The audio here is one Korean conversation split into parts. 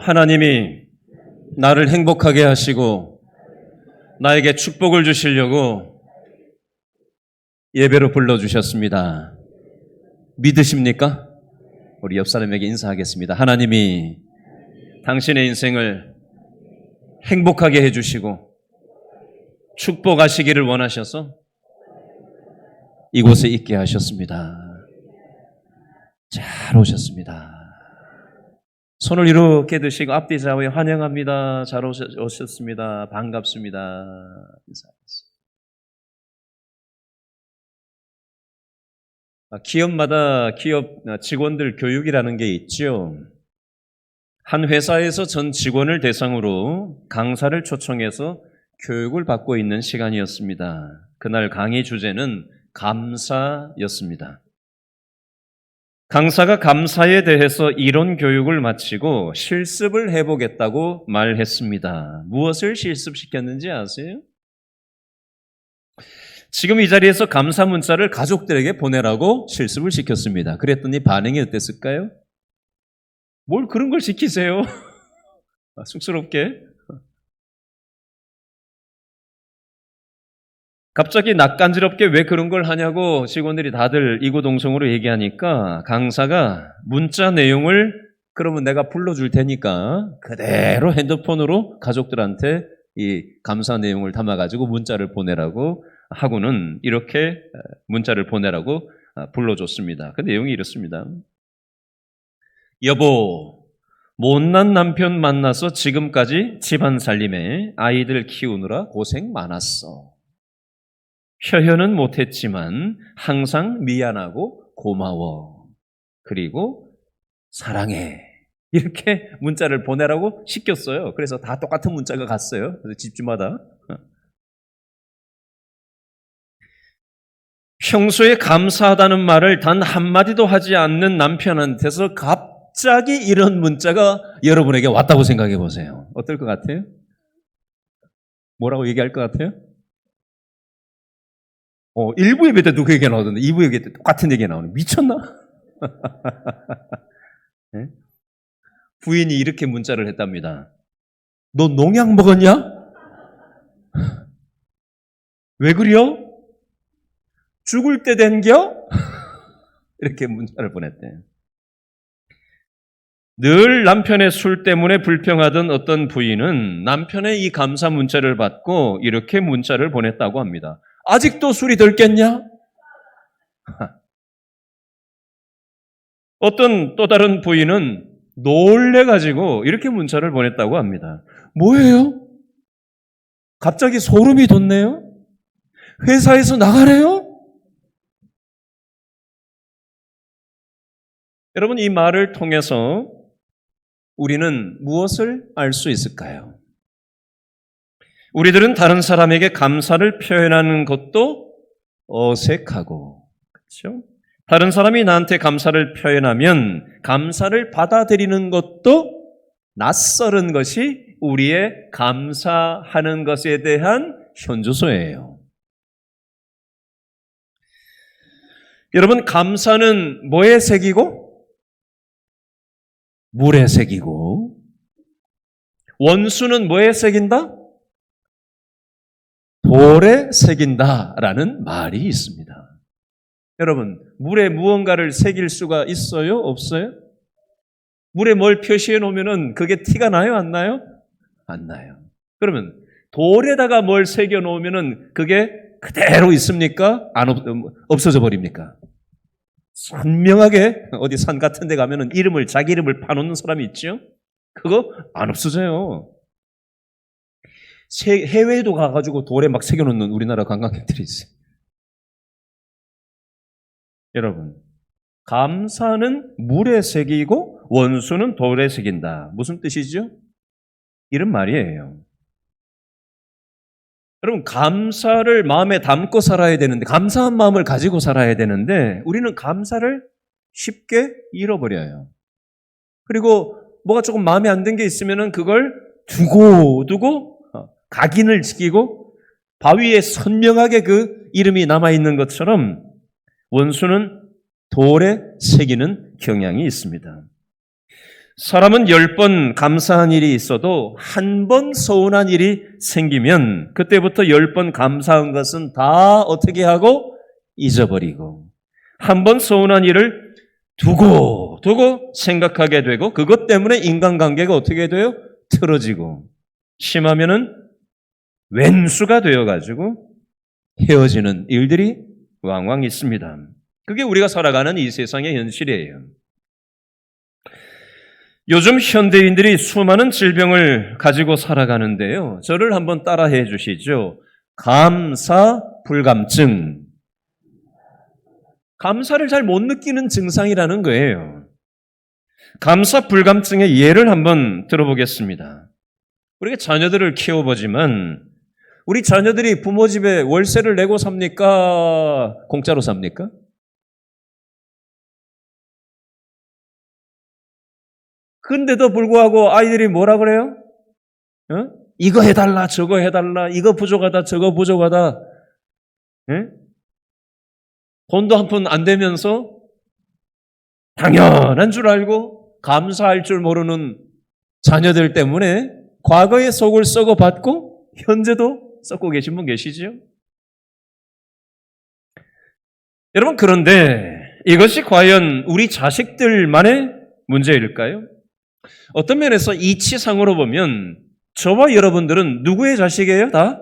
하나님이 나를 행복하게 하시고 나에게 축복을 주시려고 예배로 불러주셨습니다. 믿으십니까? 우리 옆 사람에게 인사하겠습니다. 하나님이 당신의 인생을 행복하게 해주시고 축복하시기를 원하셔서 이곳에 있게 하셨습니다. 잘 오셨습니다. 손을 이렇게 드시고 앞뒤 좌우에 환영합니다. 잘 오셨습니다. 반갑습니다. 인사하겠습니다. 기업마다 기업 직원들 교육이라는 게 있죠. 한 회사에서 전 직원을 대상으로 강사를 초청해서 교육을 받고 있는 시간이었습니다. 그날 강의 주제는 감사였습니다. 강사가 감사에 대해서 이론 교육을 마치고 실습을 해보겠다고 말했습니다. 무엇을 실습시켰는지 아세요? 지금 이 자리에서 감사 문자를 가족들에게 보내라고 실습을 시켰습니다. 그랬더니 반응이 어땠을까요? 뭘 그런 걸 시키세요? 쑥스럽게. 갑자기 낯간지럽게 왜 그런 걸 하냐고 직원들이 다들 이구동성으로 얘기하니까 강사가 문자 내용을 그러면 내가 불러줄 테니까 그대로 핸드폰으로 가족들한테 이 감사 내용을 담아가지고 문자를 보내라고 하고는 이렇게 문자를 보내라고 불러줬습니다. 그 내용이 이렇습니다. 여보, 못난 남편 만나서 지금까지 집안 살림에 아이들 키우느라 고생 많았어. 표현은 못했지만 항상 미안하고 고마워. 그리고 사랑해. 이렇게 문자를 보내라고 시켰어요. 그래서 다 똑같은 문자가 갔어요. 그래서 집주마다. 평소에 감사하다는 말을 단 한마디도 하지 않는 남편한테서 갑자기 이런 문자가 여러분에게 왔다고 생각해 보세요. 어떨 것 같아요? 뭐라고 얘기할 것 같아요? 1부 예배 때도 그 얘기가 나오던데 2부 예배 때 똑같은 얘기가 나오네. 미쳤나? 네? 부인이 이렇게 문자를 했답니다. 너 농약 먹었냐? 왜 그려? 죽을 때 된겨? 이렇게 문자를 보냈대요. 늘 남편의 술 때문에 불평하던 어떤 부인은 남편의 이 감사 문자를 받고 이렇게 문자를 보냈다고 합니다. 아직도 술이 덜 깼냐? 어떤 또 다른 부인은 놀래가지고 이렇게 문자를 보냈다고 합니다. 뭐예요? 갑자기 소름이 돋네요? 회사에서 나가래요? 여러분, 이 말을 통해서 우리는 무엇을 알 수 있을까요? 우리들은 다른 사람에게 감사를 표현하는 것도 어색하고, 그렇죠? 다른 사람이 나한테 감사를 표현하면 감사를 받아들이는 것도 낯설은 것이 우리의 감사하는 것에 대한 현주소예요. 여러분, 감사는 뭐에 새기고? 물에 새기고, 원수는 뭐에 새긴다? 돌에 새긴다라는 말이 있습니다. 여러분, 물에 무언가를 새길 수가 있어요? 없어요? 물에 뭘 표시해 놓으면 그게 티가 나요? 안 나요? 안 나요. 그러면 돌에다가 뭘 새겨 놓으면 그게 그대로 있습니까? 없어져 버립니까? 선명하게 어디 산 같은 데 가면은 자기 이름을 파놓는 사람이 있죠? 그거 안 없어져요. 해외에도 가가지고 돌에 막 새겨놓는 우리나라 관광객들이 있어요. 여러분, 감사는 물에 새기고 원수는 돌에 새긴다. 무슨 뜻이죠? 이런 말이에요. 여러분, 감사를 마음에 담고 살아야 되는데, 감사한 마음을 가지고 살아야 되는데 우리는 감사를 쉽게 잃어버려요. 그리고 뭐가 조금 마음에 안 든 게 있으면 그걸 두고 각인을 지키고 바위에 선명하게 그 이름이 남아있는 것처럼 원수는 돌에 새기는 경향이 있습니다. 사람은 10번 감사한 일이 있어도 한 번 서운한 일이 생기면 그때부터 10번 감사한 것은 다 어떻게 하고 잊어버리고 한 번 서운한 일을 두고 생각하게 되고 그것 때문에 인간관계가 어떻게 돼요? 틀어지고 심하면은 왼수가 되어가지고 헤어지는 일들이 왕왕 있습니다. 그게 우리가 살아가는 이 세상의 현실이에요. 요즘 현대인들이 수많은 질병을 가지고 살아가는데요. 저를 한번 따라해 주시죠. 감사불감증. 감사를 잘 못 느끼는 증상이라는 거예요. 감사불감증의 예를 한번 들어보겠습니다. 우리가 자녀들을 키워보지만 우리 자녀들이 부모 집에 월세를 내고 삽니까? 공짜로 삽니까? 근데도 불구하고 아이들이 뭐라 그래요? 이거 해달라, 저거 해달라, 이거 부족하다, 저거 부족하다. 돈도 한 푼 안 되면서 당연한 줄 알고 감사할 줄 모르는 자녀들 때문에 과거의 속을 썩어 받고 현재도 썩고 계신 분 계시죠? 여러분, 그런데 이것이 과연 우리 자식들만의 문제일까요? 어떤 면에서 이치상으로 보면 저와 여러분들은 누구의 자식이에요? 다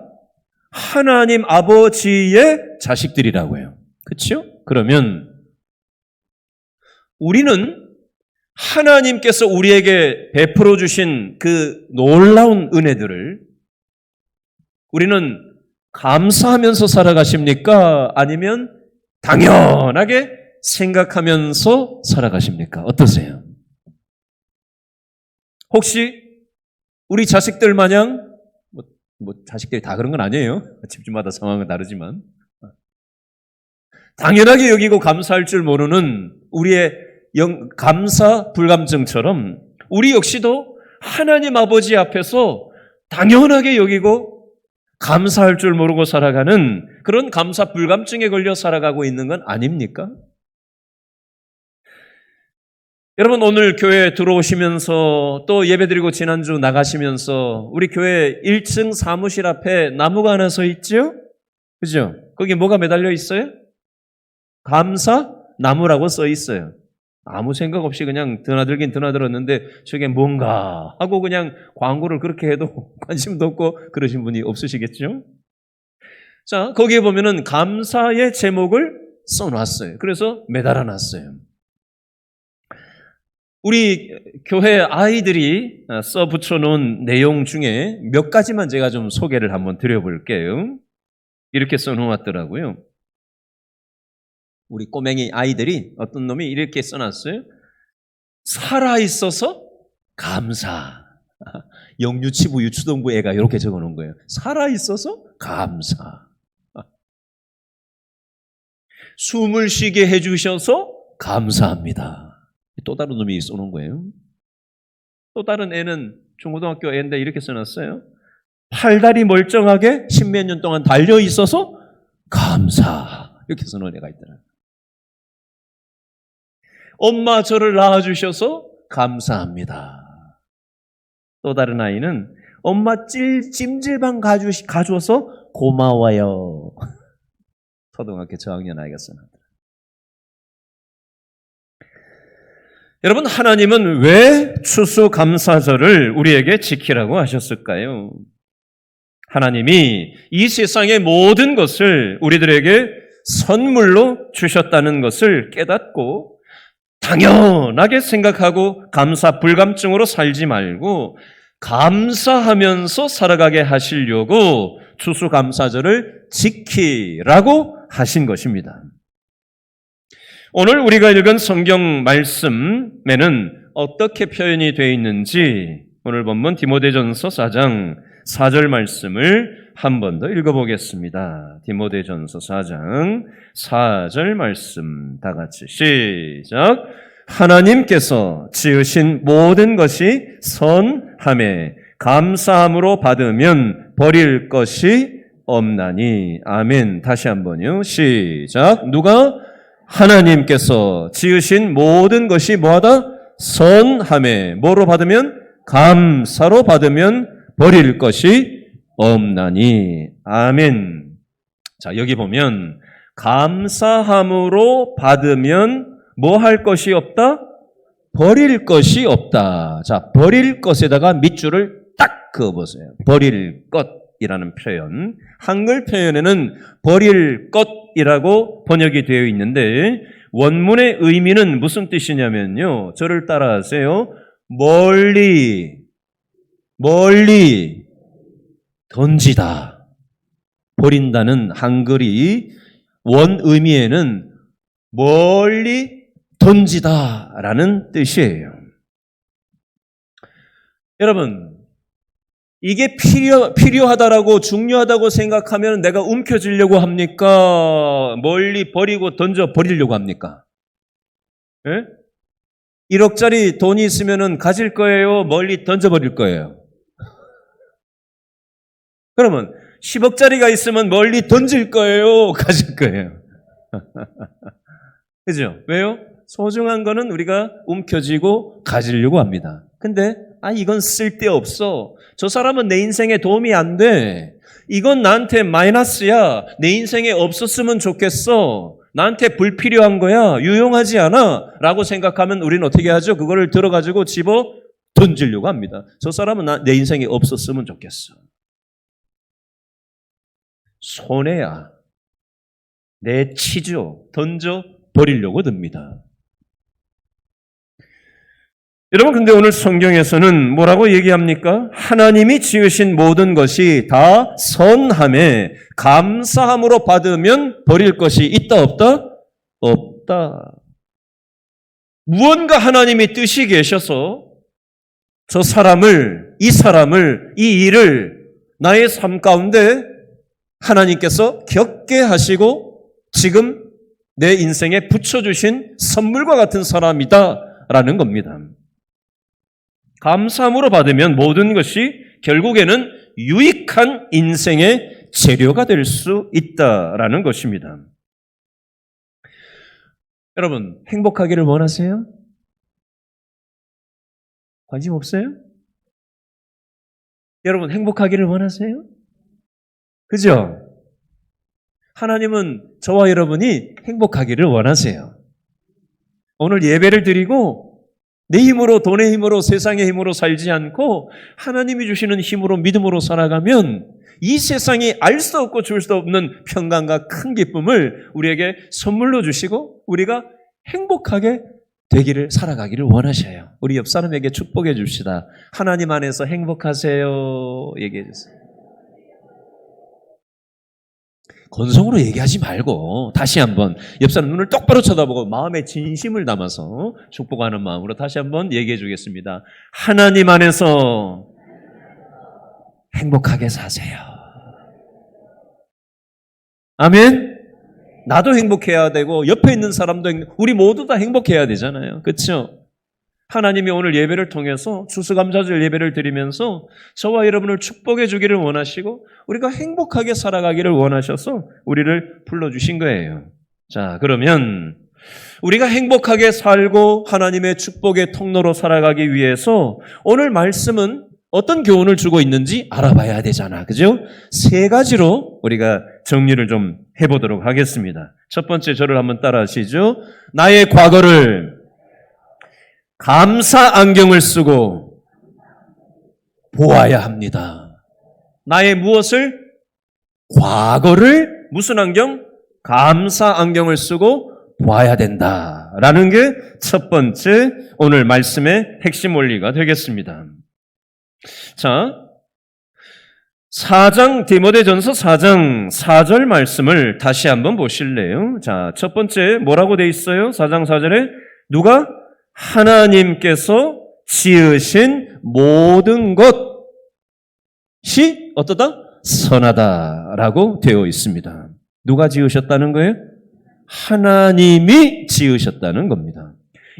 하나님 아버지의 자식들이라고요. 그렇죠? 그러면 우리는 하나님께서 우리에게 베풀어 주신 그 놀라운 은혜들을 우리는 감사하면서 살아가십니까? 아니면 당연하게 생각하면서 살아가십니까? 어떠세요? 혹시 우리 자식들 마냥 자식들이 다 그런 건 아니에요. 집집마다 상황은 다르지만 당연하게 여기고 감사할 줄 모르는 우리의 감사 불감증처럼 우리 역시도 하나님 아버지 앞에서 당연하게 여기고 감사할 줄 모르고 살아가는 그런 감사 불감증에 걸려 살아가고 있는 건 아닙니까? 여러분, 오늘 교회에 들어오시면서 또 예배드리고 지난주 나가시면서 우리 교회 1층 사무실 앞에 나무가 하나 서 있죠? 그죠? 거기 뭐가 매달려 있어요? 감사 나무라고 써 있어요. 아무 생각 없이 그냥 드나들긴 드나들었는데 저게 뭔가 하고 그냥 광고를 그렇게 해도 관심도 없고 그러신 분이 없으시겠죠? 자, 거기에 보면은 감사의 제목을 써놨어요. 그래서 매달아놨어요. 우리 교회 아이들이 써붙여놓은 내용 중에 몇 가지만 제가 좀 소개를 한번 드려볼게요. 이렇게 써놓았더라고요. 우리 꼬맹이 아이들이 어떤 놈이 이렇게 써놨어요. 살아있어서 감사. 영유치부 유초등부 애가 이렇게 적어놓은 거예요. 살아있어서 감사. 숨을 쉬게 해주셔서 감사합니다. 또 다른 놈이 써놓은 거예요. 또 다른 애는 중고등학교 애인데 이렇게 써놨어요. 팔다리 멀쩡하게 십몇 년 동안 달려있어서 감사. 이렇게 써놓은 애가 있더라고요. 엄마 저를 낳아주셔서 감사합니다. 또 다른 아이는 엄마 찜질방 가줘서 고마워요. 초등학교 저학년 아이가 써놨더라고요. 여러분, 하나님은 왜 추수감사절을 우리에게 지키라고 하셨을까요? 하나님이 이 세상의 모든 것을 우리들에게 선물로 주셨다는 것을 깨닫고 당연하게 생각하고 감사 불감증으로 살지 말고 감사하면서 살아가게 하시려고 추수감사절을 지키라고 하신 것입니다. 오늘 우리가 읽은 성경 말씀에는 어떻게 표현이 되어 있는지 오늘 본문 디모데전서 4장 4절 말씀을 한 번 더 읽어보겠습니다. 디모데전서 4장 4절 말씀 다 같이 시작. 하나님께서 지으신 모든 것이 선하매 감사함으로 받으면 버릴 것이 없나니. 아멘. 다시 한번요. 시작. 누가? 하나님께서 지으신 모든 것이 뭐하다? 선함에 뭐로 받으면? 감사로 받으면 버릴 것이 없나니. 아멘. 자, 여기 보면 감사함으로 받으면 뭐 할 것이 없다? 버릴 것이 없다. 자, 버릴 것에다가 밑줄을 딱 그어보세요. 버릴 것이라는 표현. 한글 표현에는 버릴 것이라고 번역이 되어 있는데 원문의 의미는 무슨 뜻이냐면요. 저를 따라하세요. 멀리 던지다. 버린다는 한글이 원 의미에는 멀리 던지다라는 뜻이에요. 여러분, 이게 필요하다라고 중요하다고 생각하면 내가 움켜쥐려고 합니까? 멀리 버리고 던져 버리려고 합니까? 예? 1억짜리 돈이 있으면 가질 거예요? 멀리 던져버릴 거예요? 그러면 10억짜리가 있으면 멀리 던질 거예요? 가질 거예요? 그죠? 왜요? 소중한 거는 우리가 움켜쥐고 가지려고 합니다. 근데 이건 쓸데없어. 저 사람은 내 인생에 도움이 안 돼. 이건 나한테 마이너스야. 내 인생에 없었으면 좋겠어. 나한테 불필요한 거야. 유용하지 않아. 라고 생각하면 우리는 어떻게 하죠? 그거를 들어가지고 집어 던지려고 합니다. 저 사람은 내 인생에 없었으면 좋겠어. 손해야. 내 치죠. 던져 버리려고 듭니다. 여러분, 근데 오늘 성경에서는 뭐라고 얘기합니까? 하나님이 지으신 모든 것이 다 선함에 감사함으로 받으면 버릴 것이 있다 없다? 없다. 무언가 하나님이 뜻이 계셔서 저 사람을, 이 일을 나의 삶 가운데 하나님께서 겪게 하시고 지금 내 인생에 붙여주신 선물과 같은 사람이다라는 겁니다. 감사함으로 받으면 모든 것이 결국에는 유익한 인생의 재료가 될 수 있다라는 것입니다. 여러분, 행복하기를 원하세요? 관심 없어요? 여러분, 행복하기를 원하세요? 그죠? 하나님은 저와 여러분이 행복하기를 원하세요. 오늘 예배를 드리고 내 힘으로, 돈의 힘으로, 세상의 힘으로 살지 않고 하나님이 주시는 힘으로, 믿음으로 살아가면 이 세상이 알 수 없고 줄 수 없는 평강과 큰 기쁨을 우리에게 선물로 주시고 우리가 행복하게 되기를, 살아가기를 원하셔요. 우리 옆 사람에게 축복해 줍시다. 하나님 안에서 행복하세요. 얘기해 주세요. 건성으로 얘기하지 말고 다시 한번 옆 사람 눈을 똑바로 쳐다보고 마음에 진심을 담아서 축복하는 마음으로 다시 한번 얘기해 주겠습니다. 하나님 안에서 행복하게 사세요. 아멘. 나도 행복해야 되고 옆에 있는 사람도 우리 모두 다 행복해야 되잖아요. 그렇죠? 하나님이 오늘 예배를 통해서 추수감사절 예배를 드리면서 저와 여러분을 축복해 주기를 원하시고 우리가 행복하게 살아가기를 원하셔서 우리를 불러주신 거예요. 자, 그러면 우리가 행복하게 살고 하나님의 축복의 통로로 살아가기 위해서 오늘 말씀은 어떤 교훈을 주고 있는지 알아봐야 되잖아. 그죠? 3가지로 우리가 정리를 좀 해보도록 하겠습니다. 첫 번째, 저를 한번 따라 하시죠. 나의 과거를 감사 안경을 쓰고 보아야 합니다. 나의 무엇을? 과거를 무슨 안경? 감사 안경을 쓰고 보아야 된다라는 게 첫 번째 오늘 말씀의 핵심 원리가 되겠습니다. 자, 4장 디모데전서 4장 4절 말씀을 다시 한번 보실래요? 자, 첫 번째 뭐라고 돼 있어요? 4장 4절에 누가? 하나님께서 지으신 모든 것이 어떠다? 선하다라고 되어 있습니다. 누가 지으셨다는 거예요? 하나님이 지으셨다는 겁니다.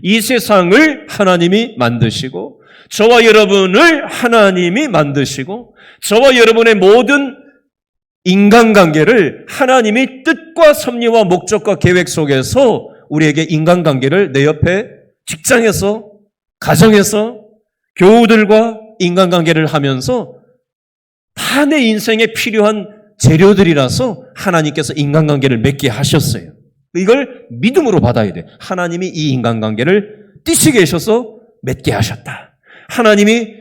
이 세상을 하나님이 만드시고 저와 여러분을 하나님이 만드시고 저와 여러분의 모든 인간관계를 하나님이 뜻과 섭리와 목적과 계획 속에서 우리에게 인간관계를 내 옆에 직장에서 가정에서 교우들과 인간관계를 하면서 다 내 인생에 필요한 재료들이라서 하나님께서 인간관계를 맺게 하셨어요. 이걸 믿음으로 받아야 돼. 하나님이 이 인간관계를 뜻이 계셔서 맺게 하셨다. 하나님이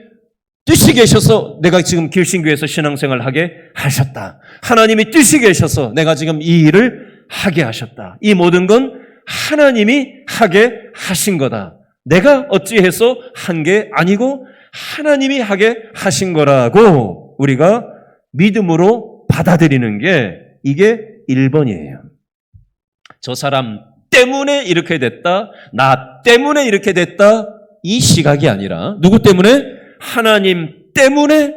뜻이 계셔서 내가 지금 길신교에서 신앙생활을 하게 하셨다. 하나님이 뜻이 계셔서 내가 지금 이 일을 하게 하셨다. 이 모든 건 하나님이 하게 하신 거다. 내가 어찌해서 한 게 아니고 하나님이 하게 하신 거라고 우리가 믿음으로 받아들이는 게 이게 1번이에요. 저 사람 때문에 이렇게 됐다. 나 때문에 이렇게 됐다. 이 시각이 아니라 누구 때문에? 하나님 때문에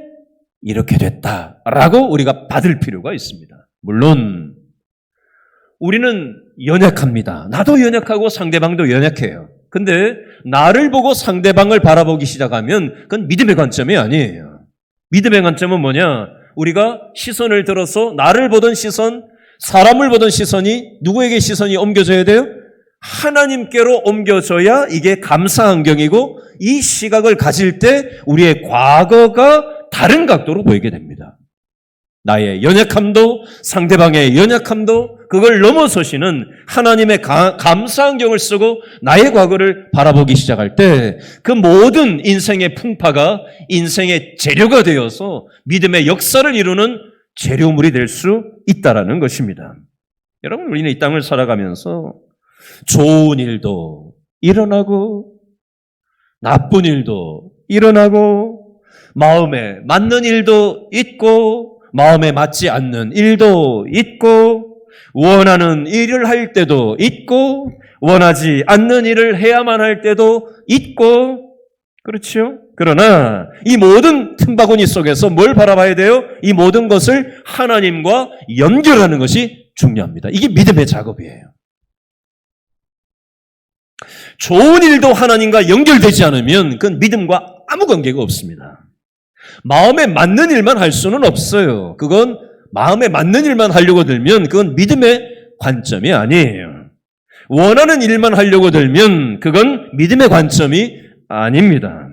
이렇게 됐다라고 우리가 받을 필요가 있습니다. 물론 우리는 연약합니다. 나도 연약하고 상대방도 연약해요. 근데 나를 보고 상대방을 바라보기 시작하면 그건 믿음의 관점이 아니에요. 믿음의 관점은 뭐냐? 우리가 시선을 들어서 나를 보던 시선, 사람을 보던 시선이 누구에게 시선이 옮겨져야 돼요? 하나님께로 옮겨져야 이게 감사 안경이고 이 시각을 가질 때 우리의 과거가 다른 각도로 보이게 됩니다. 나의 연약함도 상대방의 연약함도 그걸 넘어서시는 하나님의 감사 안경을 쓰고 나의 과거를 바라보기 시작할 때 그 모든 인생의 풍파가 인생의 재료가 되어서 믿음의 역사를 이루는 재료물이 될 수 있다라는 것입니다. 여러분, 우리는 이 땅을 살아가면서 좋은 일도 일어나고 나쁜 일도 일어나고 마음에 맞는 일도 있고 마음에 맞지 않는 일도 있고 원하는 일을 할 때도 있고 원하지 않는 일을 해야만 할 때도 있고 그렇죠? 그러나 이 모든 틈바구니 속에서 뭘 바라봐야 돼요? 이 모든 것을 하나님과 연결하는 것이 중요합니다. 이게 믿음의 작업이에요. 좋은 일도 하나님과 연결되지 않으면 그건 믿음과 아무 관계가 없습니다. 마음에 맞는 일만 할 수는 없어요. 그건 마음에 맞는 일만 하려고 들면 그건 믿음의 관점이 아니에요. 원하는 일만 하려고 들면 그건 믿음의 관점이 아닙니다.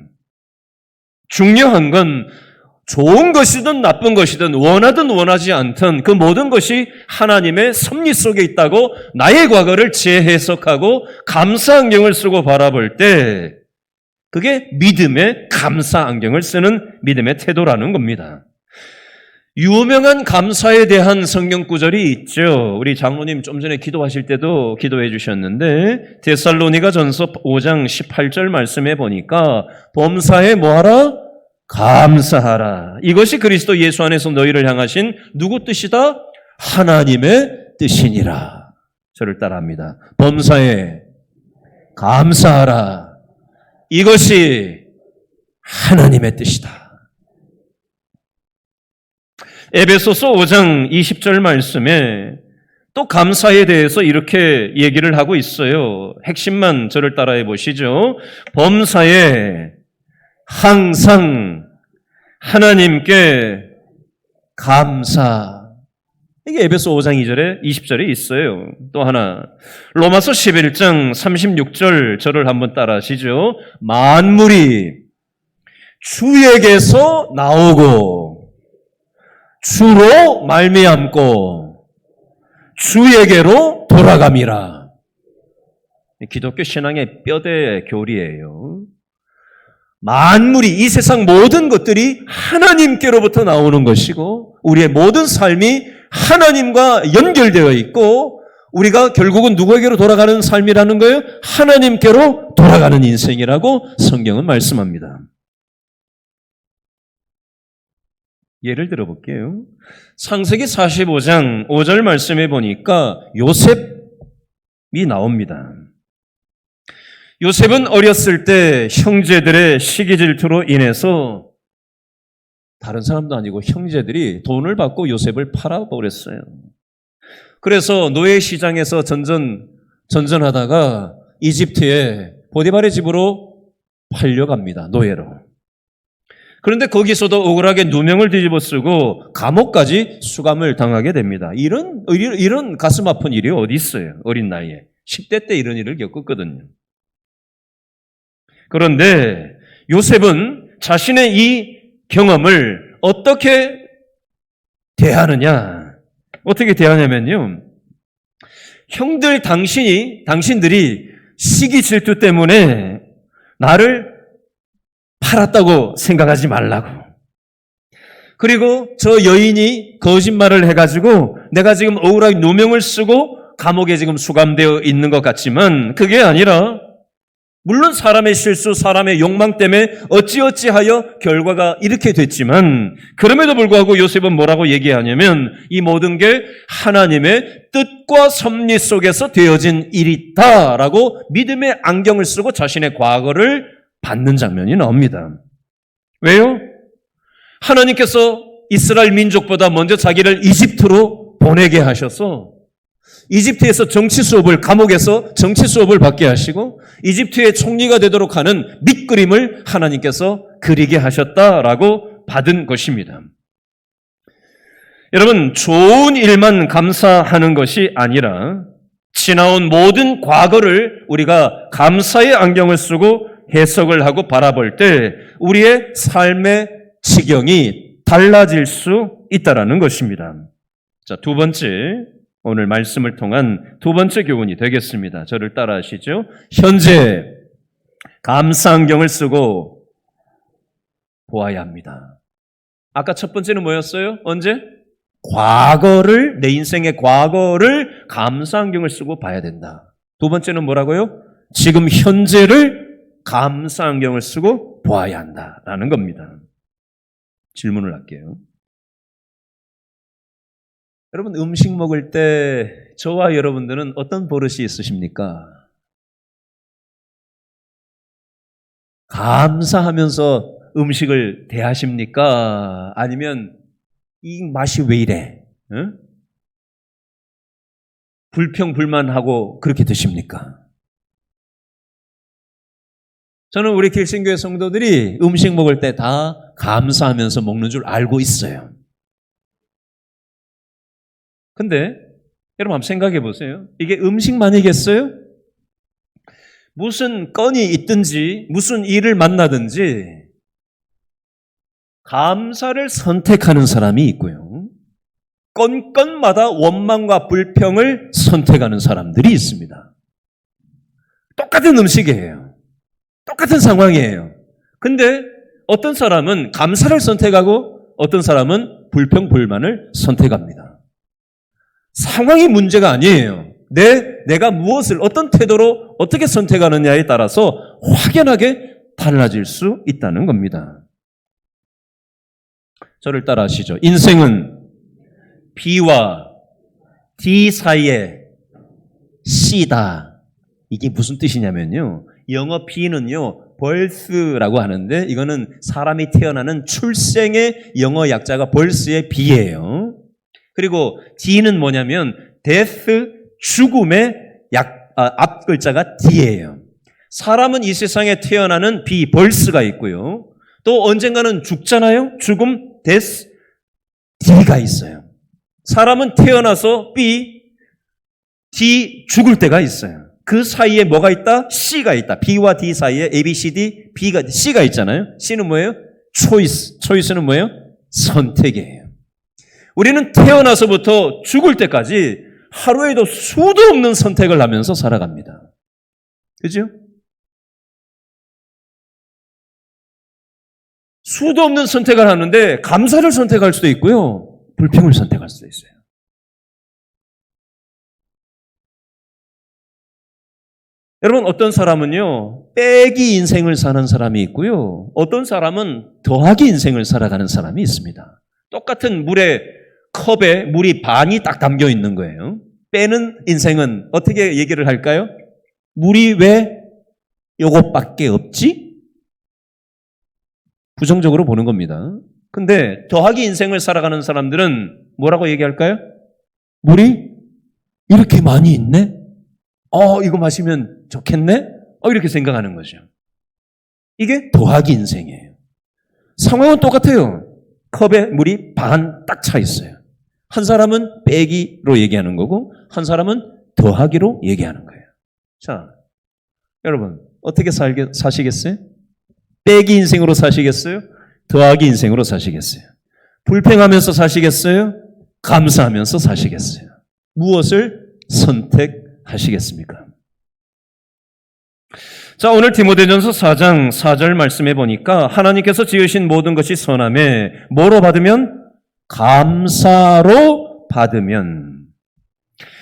중요한 건 좋은 것이든 나쁜 것이든 원하든 원하지 않든 그 모든 것이 하나님의 섭리 속에 있다고 나의 과거를 재해석하고 감사 안경을 쓰고 바라볼 때 그게 믿음의 감사 안경을 쓰는 믿음의 태도라는 겁니다. 유명한 감사에 대한 성경 구절이 있죠. 우리 장로님 좀 전에 기도하실 때도 기도해 주셨는데 데살로니가 전서 5장 18절 말씀해 보니까 범사에 뭐하라? 감사하라. 이것이 그리스도 예수 안에서 너희를 향하신 누구 뜻이다? 하나님의 뜻이니라. 저를 따라합니다. 범사에 감사하라. 이것이 하나님의 뜻이다. 에베소서 5장 20절 말씀에 또 감사에 대해서 이렇게 얘기를 하고 있어요. 핵심만 저를 따라해 보시죠. 범사에 항상 하나님께 감사. 이게 에베소 5장 2절에 20절에 있어요. 또 하나 로마서 11장 36절 저를 한번 따라하시죠. 만물이 주에게서 나오고 주로 말미암고 주에게로 돌아감이라. 기독교 신앙의 뼈대 교리예요. 만물이 이 세상 모든 것들이 하나님께로부터 나오는 것이고 우리의 모든 삶이 하나님과 연결되어 있고 우리가 결국은 누구에게로 돌아가는 삶이라는 거예요? 하나님께로 돌아가는 인생이라고 성경은 말씀합니다. 예를 들어 볼게요. 창세기 45장 5절 말씀해 보니까 요셉이 나옵니다. 요셉은 어렸을 때 형제들의 시기 질투로 인해서 다른 사람도 아니고 형제들이 돈을 받고 요셉을 팔아버렸어요. 그래서 노예 시장에서 전전하다가 이집트에 보디발의 집으로 팔려갑니다. 노예로. 그런데 거기서도 억울하게 누명을 뒤집어 쓰고 감옥까지 수감을 당하게 됩니다. 이런 가슴 아픈 일이 어디 있어요? 어린 나이에. 10대 때 이런 일을 겪었거든요. 그런데 요셉은 자신의 이 경험을 어떻게 대하느냐? 어떻게 대하냐면요. 형들 당신들이 시기 질투 때문에 나를 팔았다고 생각하지 말라고. 그리고 저 여인이 거짓말을 해가지고 내가 지금 억울하게 누명을 쓰고 감옥에 지금 수감되어 있는 것 같지만 그게 아니라 물론 사람의 실수, 사람의 욕망 때문에 어찌어찌하여 결과가 이렇게 됐지만 그럼에도 불구하고 요셉은 뭐라고 얘기하냐면 이 모든 게 하나님의 뜻과 섭리 속에서 되어진 일이다라고 믿음의 안경을 쓰고 자신의 과거를 받는 장면이 나옵니다. 왜요? 하나님께서 이스라엘 민족보다 먼저 자기를 이집트로 보내게 하셔서 이집트에서 감옥에서 정치 수업을 받게 하시고 이집트의 총리가 되도록 하는 밑그림을 하나님께서 그리게 하셨다라고 받은 것입니다. 여러분, 좋은 일만 감사하는 것이 아니라 지나온 모든 과거를 우리가 감사의 안경을 쓰고 해석을 하고 바라볼 때 우리의 삶의 지경이 달라질 수 있다라는 것입니다. 자, 두 번째, 오늘 말씀을 통한 두 번째 교훈이 되겠습니다. 저를 따라하시죠. 현재 감사 안경을 쓰고 보아야 합니다. 아까 첫 번째는 뭐였어요? 언제? 내 인생의 과거를 감사 안경을 쓰고 봐야 된다. 두 번째는 뭐라고요? 지금 현재를 감사 안경을 쓰고 보아야 한다라는 겁니다. 질문을 할게요. 여러분, 음식 먹을 때 저와 여러분들은 어떤 버릇이 있으십니까? 감사하면서 음식을 대하십니까? 아니면 이 맛이 왜 이래? 응? 불평불만하고 그렇게 드십니까? 저는 우리 길신교회 성도들이 음식 먹을 때 다 감사하면서 먹는 줄 알고 있어요. 근데 여러분 한번 생각해 보세요. 이게 음식만이겠어요? 무슨 건이 있든지 무슨 일을 만나든지 감사를 선택하는 사람이 있고요. 건건마다 원망과 불평을 선택하는 사람들이 있습니다. 똑같은 음식이에요. 똑같은 상황이에요. 근데 어떤 사람은 감사를 선택하고 어떤 사람은 불평, 불만을 선택합니다. 상황이 문제가 아니에요. 내가 무엇을 어떤 태도로 어떻게 선택하느냐에 따라서 확연하게 달라질 수 있다는 겁니다. 저를 따라 하시죠. 인생은 B와 D 사이에 C다. 이게 무슨 뜻이냐면요. 영어 B는요, birth라고 하는데 이거는 사람이 태어나는 출생의 영어 약자가 birth의 B예요. 그리고 D는 뭐냐면 death, 죽음의 앞 글자가 D예요. 사람은 이 세상에 태어나는 B, birth가 있고요. 또 언젠가는 죽잖아요. 죽음, death, D가 있어요. 사람은 태어나서 B, D, 죽을 때가 있어요. 그 사이에 뭐가 있다? C가 있다. B와 D 사이에 A, B, C, D, C가 있잖아요. C는 뭐예요? choice. choice는 뭐예요? 선택이에요. 우리는 태어나서부터 죽을 때까지 하루에도 수도 없는 선택을 하면서 살아갑니다. 그죠? 수도 없는 선택을 하는데 감사를 선택할 수도 있고요. 불평을 선택할 수도 있어요. 여러분, 어떤 사람은요, 빼기 인생을 사는 사람이 있고요. 어떤 사람은 더하기 인생을 살아가는 사람이 있습니다. 똑같은 컵에 물이 반이 딱 담겨 있는 거예요. 빼는 인생은 어떻게 얘기를 할까요? 물이 왜 요것밖에 없지? 부정적으로 보는 겁니다. 근데 더하기 인생을 살아가는 사람들은 뭐라고 얘기할까요? 물이 이렇게 많이 있네? 이거 마시면 좋겠네? 이렇게 생각하는 거죠. 이게 더하기 인생이에요. 상황은 똑같아요. 컵에 물이 반 딱 차 있어요. 한 사람은 빼기로 얘기하는 거고 한 사람은 더하기로 얘기하는 거예요. 자, 여러분, 어떻게 사시겠어요? 빼기 인생으로 사시겠어요? 더하기 인생으로 사시겠어요? 불평하면서 사시겠어요? 감사하면서 사시겠어요? 무엇을 선택하시겠습니까? 자, 오늘 디모데전서 4장 4절 말씀해 보니까 하나님께서 지으신 모든 것이 선함에 뭐로 받으면? 감사로 받으면.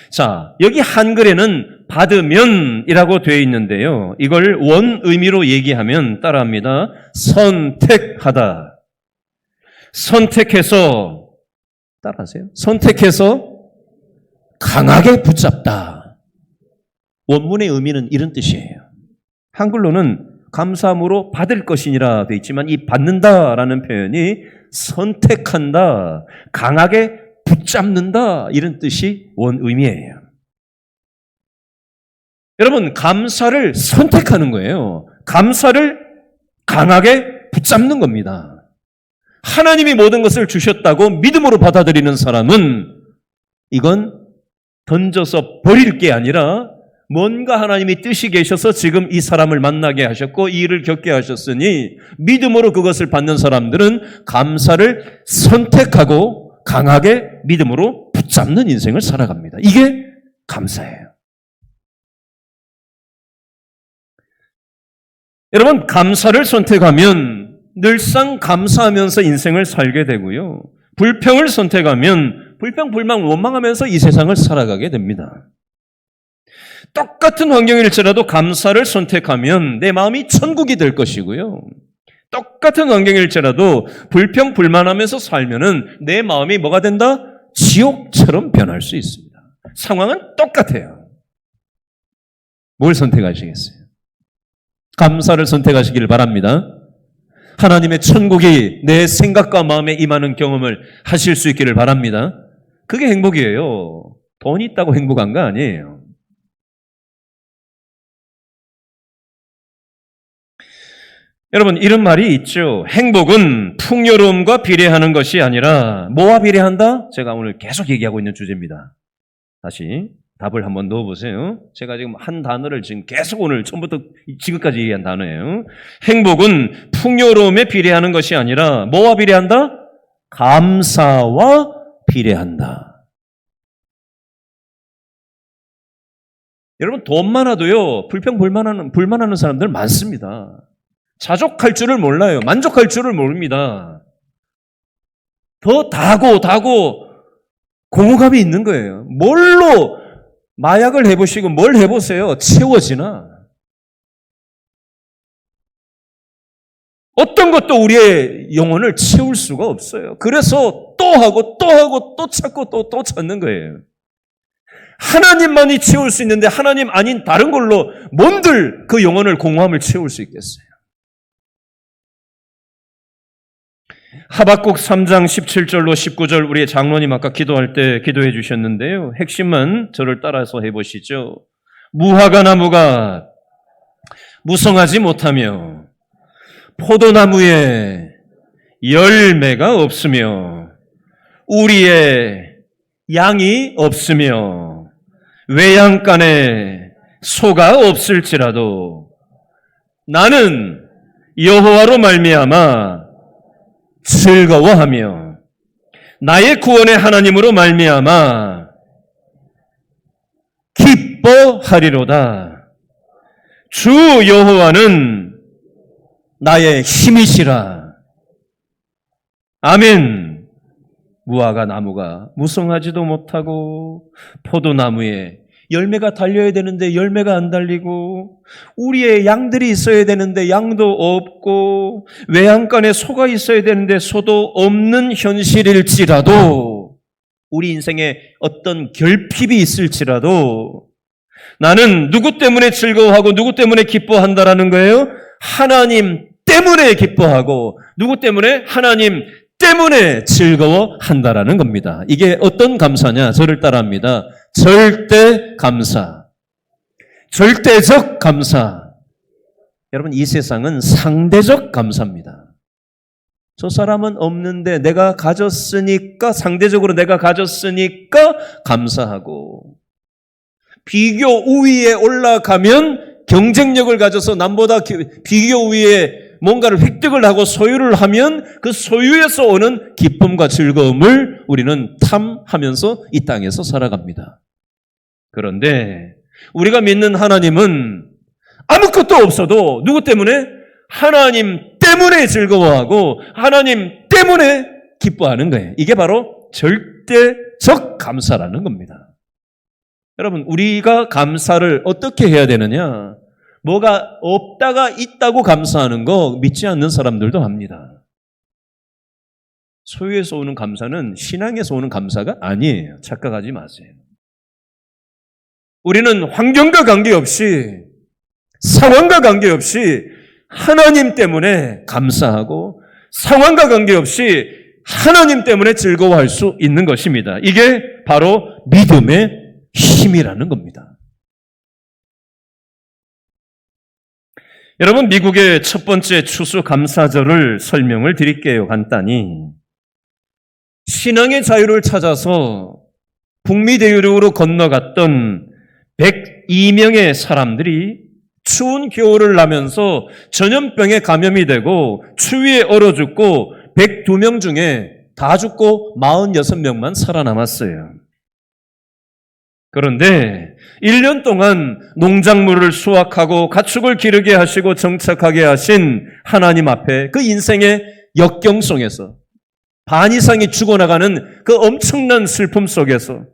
자, 여기 한글에는 받으면이라고 되어 있는데요. 이걸 원 의미로 얘기하면 따라합니다. 선택하다. 선택해서, 따라하세요. 선택해서 강하게 붙잡다. 원문의 의미는 이런 뜻이에요. 한글로는 감사함으로 받을 것이니라 되어 있지만 이 받는다라는 표현이 선택한다, 강하게 붙잡는다 이런 뜻이 원 의미예요. 여러분, 감사를 선택하는 거예요. 감사를 강하게 붙잡는 겁니다. 하나님이 모든 것을 주셨다고 믿음으로 받아들이는 사람은 이건 던져서 버릴 게 아니라 뭔가 하나님이 뜻이 계셔서 지금 이 사람을 만나게 하셨고 이 일을 겪게 하셨으니 믿음으로 그것을 받는 사람들은 감사를 선택하고 강하게 믿음으로 붙잡는 인생을 살아갑니다. 이게 감사예요. 여러분, 감사를 선택하면 늘상 감사하면서 인생을 살게 되고요. 불평을 선택하면 불평, 불만, 원망하면서 이 세상을 살아가게 됩니다. 똑같은 환경일지라도 감사를 선택하면 내 마음이 천국이 될 것이고요. 똑같은 환경일지라도 불평, 불만하면서 살면은 내 마음이 뭐가 된다? 지옥처럼 변할 수 있습니다. 상황은 똑같아요. 뭘 선택하시겠어요? 감사를 선택하시기를 바랍니다. 하나님의 천국이 내 생각과 마음에 임하는 경험을 하실 수 있기를 바랍니다. 그게 행복이에요. 돈이 있다고 행복한 거 아니에요. 여러분, 이런 말이 있죠. 행복은 풍요로움과 비례하는 것이 아니라 뭐와 비례한다? 제가 오늘 계속 얘기하고 있는 주제입니다. 다시 답을 한번 넣어보세요. 제가 지금 한 단어를 지금 계속 오늘 처음부터 지금까지 얘기한 단어예요. 행복은 풍요로움에 비례하는 것이 아니라 뭐와 비례한다? 감사와 비례한다. 여러분, 돈 많아도요, 불만하는 사람들 많습니다. 자족할 줄을 몰라요. 만족할 줄을 모릅니다. 더 다고 공허감이 있는 거예요. 뭘로 마약을 해보시고 뭘 해보세요. 채워지나? 어떤 것도 우리의 영혼을 채울 수가 없어요. 그래서 또 하고 또 찾고 또 찾는 거예요. 하나님만이 채울 수 있는데 하나님 아닌 다른 걸로 뭔들 그 영혼을 공허함을 채울 수 있겠어요. 하박국 3장 17절로 19절 우리의 장로님 아까 기도할 때 기도해 주셨는데요. 핵심은 저를 따라서 해보시죠. 무화과 나무가 무성하지 못하며 포도나무에 열매가 없으며 우리의 양이 없으며 외양간에 소가 없을지라도 나는 여호와로 말미암아 즐거워하며 나의 구원의 하나님으로 말미암아 기뻐하리로다. 주 여호와는 나의 힘이시라. 아멘. 무화과 나무가 무성하지도 못하고 포도나무에 열매가 달려야 되는데 열매가 안 달리고 우리의 양들이 있어야 되는데 양도 없고 외양간에 소가 있어야 되는데 소도 없는 현실일지라도 우리 인생에 어떤 결핍이 있을지라도 나는 누구 때문에 즐거워하고 누구 때문에 기뻐한다라는 거예요? 하나님 때문에 기뻐하고 누구 때문에? 하나님 때문에 즐거워한다라는 겁니다. 이게 어떤 감사냐? 저를 따라합니다. 절대 감사. 절대적 감사. 여러분, 이 세상은 상대적 감사입니다. 저 사람은 없는데 내가 가졌으니까, 상대적으로 내가 가졌으니까 감사하고, 비교 우위에 올라가면 경쟁력을 가져서 남보다 비교 위에 뭔가를 획득을 하고 소유를 하면 그 소유에서 오는 기쁨과 즐거움을 우리는 탐하면서 이 땅에서 살아갑니다. 그런데 우리가 믿는 하나님은 아무것도 없어도 누구 때문에? 하나님 때문에 즐거워하고 하나님 때문에 기뻐하는 거예요. 이게 바로 절대적 감사라는 겁니다. 여러분, 우리가 감사를 어떻게 해야 되느냐? 뭐가 없다가 있다고 감사하는 거 믿지 않는 사람들도 합니다. 소유에서 오는 감사는 신앙에서 오는 감사가 아니에요. 착각하지 마세요. 우리는 환경과 관계없이, 상황과 관계없이 하나님 때문에 감사하고 상황과 관계없이 하나님 때문에 즐거워할 수 있는 것입니다. 이게 바로 믿음의 힘이라는 겁니다. 여러분, 미국의 첫 번째 추수감사절을 설명을 드릴게요. 간단히. 신앙의 자유를 찾아서 북미 대륙으로 건너갔던 102명의 사람들이 추운 겨울을 나면서 전염병에 감염이 되고 추위에 얼어 죽고 102명 중에 다 죽고 46명만 살아남았어요. 그런데 1년 동안 농작물을 수확하고 가축을 기르게 하시고 정착하게 하신 하나님 앞에 그 인생의 역경 속에서 반 이상이 죽어나가는 그 엄청난 슬픔 속에서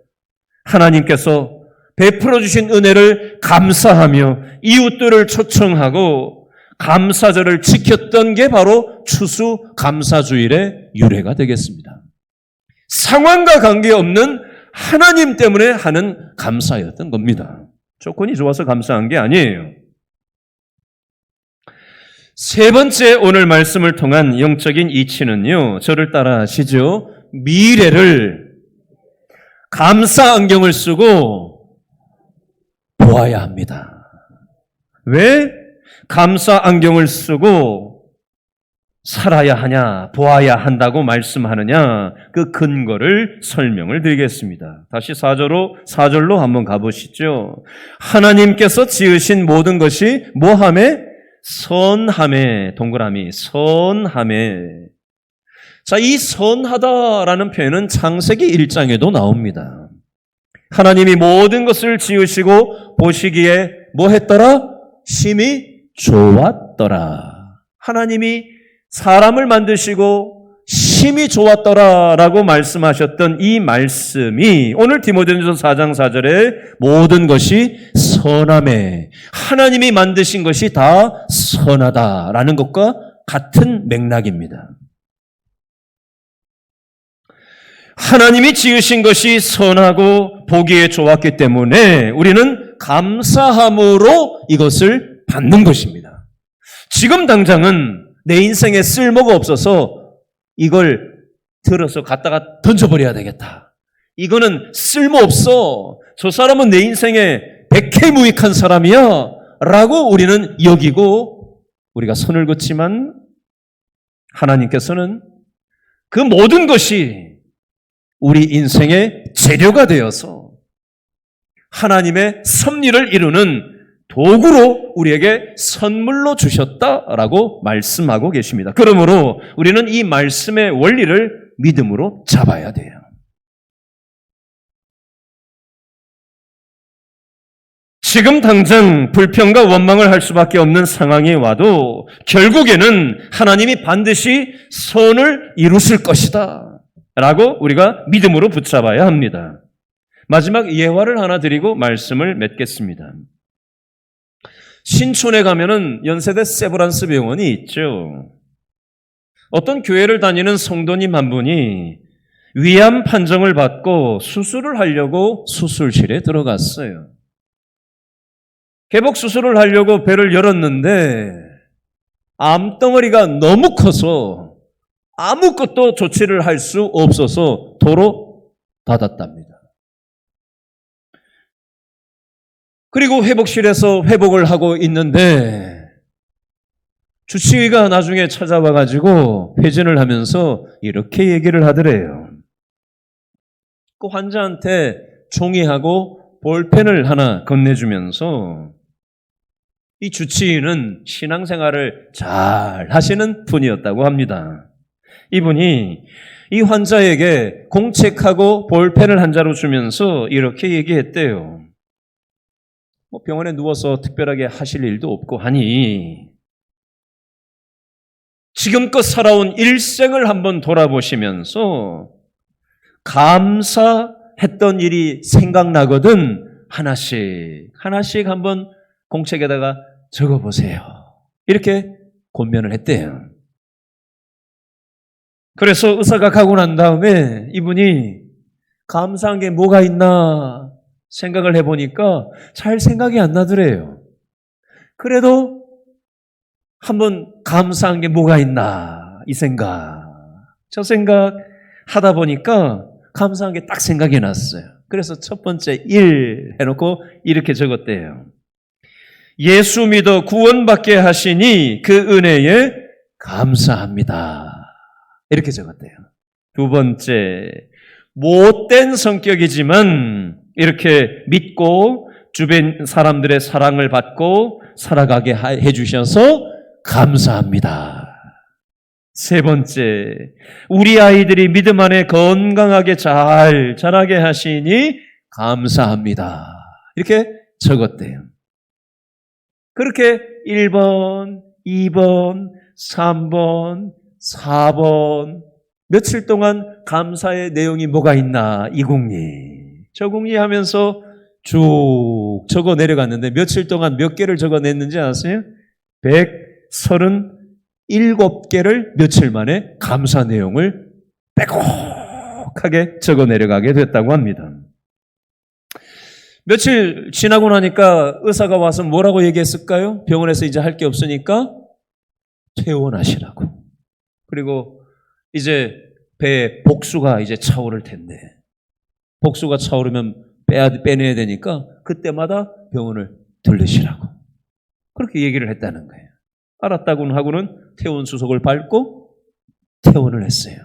하나님께서 베풀어 주신 은혜를 감사하며 이웃들을 초청하고 감사절을 지켰던 게 바로 추수감사주일의 유래가 되겠습니다. 상황과 관계없는 하나님 때문에 하는 감사였던 겁니다. 조건이 좋아서 감사한 게 아니에요. 세 번째 오늘 말씀을 통한 영적인 이치는요, 저를 따라 하시죠. 미래를 감사 안경을 쓰고 보아야 합니다. 왜 감사 안경을 쓰고 살아야 하냐, 보아야 한다고 말씀하느냐, 그 근거를 설명을 드리겠습니다. 다시 4절로 한번 가보시죠. 하나님께서 지으신 모든 것이 뭐하매? 선하매, 동그라미, 선하매. 자, 이 선하다라는 표현은 창세기 1장에도 나옵니다. 하나님이 모든 것을 지으시고 보시기에 뭐 했더라? 심히 좋았더라. 하나님이 사람을 만드시고 심히 좋았더라라고 말씀하셨던 이 말씀이 오늘 디모데전서 4장 4절에 모든 것이 선하매, 하나님이 만드신 것이 다 선하다라는 것과 같은 맥락입니다. 하나님이 지으신 것이 선하고 보기에 좋았기 때문에 우리는 감사함으로 이것을 받는 것입니다. 지금 당장은 내 인생에 쓸모가 없어서 이걸 들어서 갖다가 던져버려야 되겠다. 이거는 쓸모없어. 저 사람은 내 인생에 백해무익한 사람이야 라고 우리는 여기고 우리가 선을 긋지만 하나님께서는 그 모든 것이 우리 인생의 재료가 되어서 하나님의 섭리를 이루는 도구로 우리에게 선물로 주셨다라고 말씀하고 계십니다. 그러므로 우리는 이 말씀의 원리를 믿음으로 잡아야 돼요. 지금 당장 불평과 원망을 할 수밖에 없는 상황이 와도 결국에는 하나님이 반드시 선을 이루실 것이다 라고 우리가 믿음으로 붙잡아야 합니다. 마지막 예화를 하나 드리고 말씀을 맺겠습니다. 신촌에 가면은 연세대 세브란스 병원이 있죠. 어떤 교회를 다니는 성도님 한 분이 위암 판정을 받고 수술을 하려고 수술실에 들어갔어요. 개복 수술을 하려고 배를 열었는데 암덩어리가 너무 커서 아무것도 조치를 할 수 없어서 도로 닫았답니다. 그리고 회복실에서 회복을 하고 있는데 주치의가 나중에 찾아와가지고 회진을 하면서 이렇게 얘기를 하더래요. 그 환자한테 종이하고 볼펜을 하나 건네주면서 이 주치의는 신앙생활을 잘 하시는 분이었다고 합니다. 이분이 이 환자에게 공책하고 볼펜을 한 자루 주면서 이렇게 얘기했대요. 병원에 누워서 특별하게 하실 일도 없고 하니 지금껏 살아온 일생을 한번 돌아보시면서 감사했던 일이 생각나거든 하나씩 한번 공책에다가 적어보세요. 이렇게 권면을 했대요. 그래서 의사가 가고 난 다음에 이분이 감사한 게 뭐가 있나 생각을 해보니까 잘 생각이 안 나더래요. 그래도 한번 감사한 게 뭐가 있나 이 생각 저 생각 하다 보니까 감사한 게 딱 생각이 났어요. 그래서 첫 번째 1 해놓고 이렇게 적었대요. 예수 믿어 구원받게 하시니 그 은혜에 감사합니다. 이렇게 적었대요. 두 번째, 못된 성격이지만 이렇게 믿고 주변 사람들의 사랑을 받고 살아가게 해주셔서 감사합니다. 세 번째, 우리 아이들이 믿음 안에 건강하게 잘 자라게 하시니 감사합니다. 이렇게 적었대요. 그렇게 1번, 2번, 3번, 4번 며칠 동안 감사의 내용이 뭐가 있나 이궁리 저궁리 하면서 쭉 적어 내려갔는데 며칠 동안 몇 개를 적어냈는지 아세요? 137개를 며칠 만에 감사 내용을 빼곡하게 적어 내려가게 됐다고 합니다. 며칠 지나고 나니까 의사가 와서 뭐라고 얘기했을까요? 병원에서 이제 할 게 없으니까 퇴원하시라고. 그리고 이제 배에 복수가 이제 차오를 텐데 복수가 차오르면 빼내야 되니까 그때마다 병원을 들르시라고 그렇게 얘기를 했다는 거예요. 알았다고는 하고는 퇴원 수속을 밟고 퇴원을 했어요.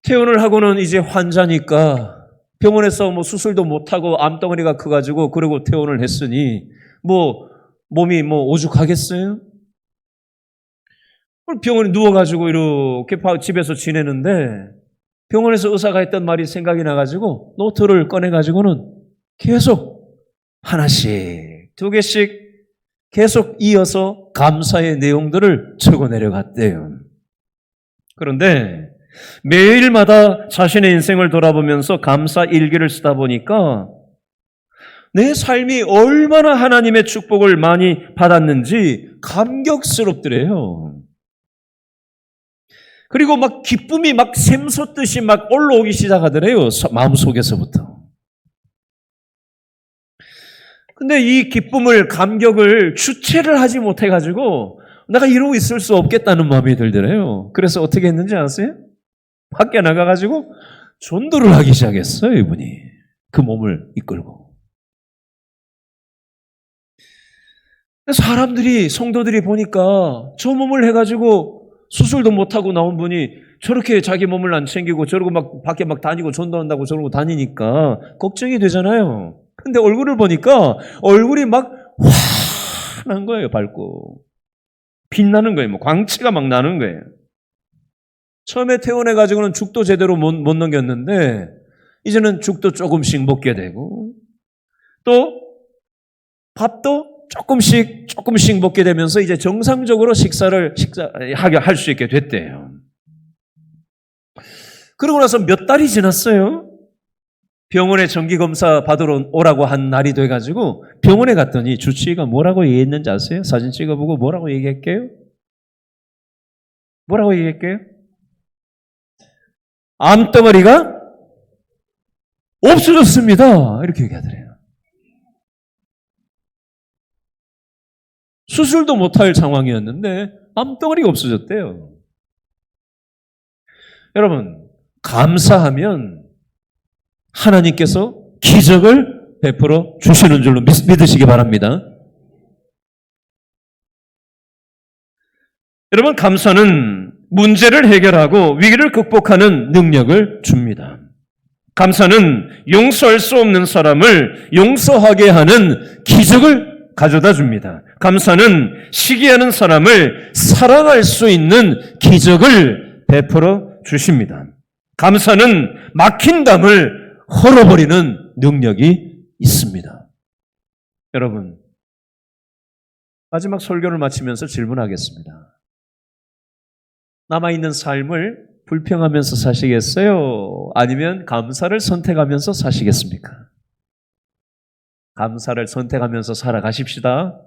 퇴원을 하고는 이제 환자니까 병원에서 뭐 수술도 못하고 암덩어리가 커가지고 그러고 퇴원을 했으니 뭐 몸이 뭐 오죽하겠어요? 병원에 누워가지고 이렇게 집에서 지내는데 병원에서 의사가 했던 말이 생각이 나가지고 노트를 꺼내가지고는 계속 하나씩 두 개씩 계속 이어서 감사의 내용들을 적어 내려갔대요. 그런데 매일마다 자신의 인생을 돌아보면서 감사 일기를 쓰다 보니까 내 삶이 얼마나 하나님의 축복을 많이 받았는지 감격스럽더래요. 그리고 막 기쁨이 막 샘솟듯이 막 올라오기 시작하더래요. 마음속에서부터. 근데 이 기쁨을, 감격을 주체를 하지 못해가지고 내가 이러고 있을 수 없겠다는 마음이 들더래요. 그래서 어떻게 했는지 아세요? 밖에 나가가지고 전도를 하기 시작했어요, 이분이. 그 몸을 이끌고. 사람들이, 성도들이 보니까 저 몸을 해가지고 수술도 못하고 나온 분이 저렇게 자기 몸을 안 챙기고 저러고 막 밖에 막 다니고 전도한다고 저러고 다니니까 걱정이 되잖아요. 근데 얼굴을 보니까 얼굴이 막 환한 거예요, 밝고. 빛나는 거예요. 뭐 광채가 막 나는 거예요. 처음에 퇴원해가지고는 죽도 제대로 못 넘겼는데 이제는 죽도 조금씩 먹게 되고 또 밥도 조금씩 먹게 되면서 이제 정상적으로 식사를 할 수 있게 됐대요. 그러고 나서 몇 달이 지났어요. 병원에 정기검사 받으러 오라고 한 날이 돼가지고 병원에 갔더니 주치의가 뭐라고 얘기했는지 아세요? 사진 찍어보고 뭐라고 얘기할게요? 뭐라고 얘기할게요? 암덩어리가 없어졌습니다. 이렇게 얘기하더래요. 수술도 못할 상황이었는데 암덩어리가 없어졌대요. 여러분, 감사하면 하나님께서 기적을 베풀어 주시는 줄로 믿으시기 바랍니다. 여러분, 감사는 문제를 해결하고 위기를 극복하는 능력을 줍니다. 감사는 용서할 수 없는 사람을 용서하게 하는 기적을 가져다 줍니다. 감사는 시기하는 사람을 사랑할 수 있는 기적을 베풀어 주십니다. 감사는 막힌 담을 헐어버리는 능력이 있습니다. 여러분, 마지막 설교를 마치면서 질문하겠습니다. 남아있는 삶을 불평하면서 사시겠어요? 아니면 감사를 선택하면서 사시겠습니까? 감사를 선택하면서 살아가십시다.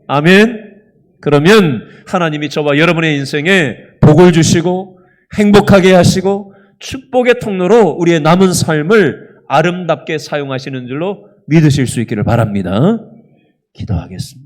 아멘. 그러면 하나님이 저와 여러분의 인생에 복을 주시고 행복하게 하시고 축복의 통로로 우리의 남은 삶을 아름답게 사용하시는 줄로 믿으실 수 있기를 바랍니다. 기도하겠습니다.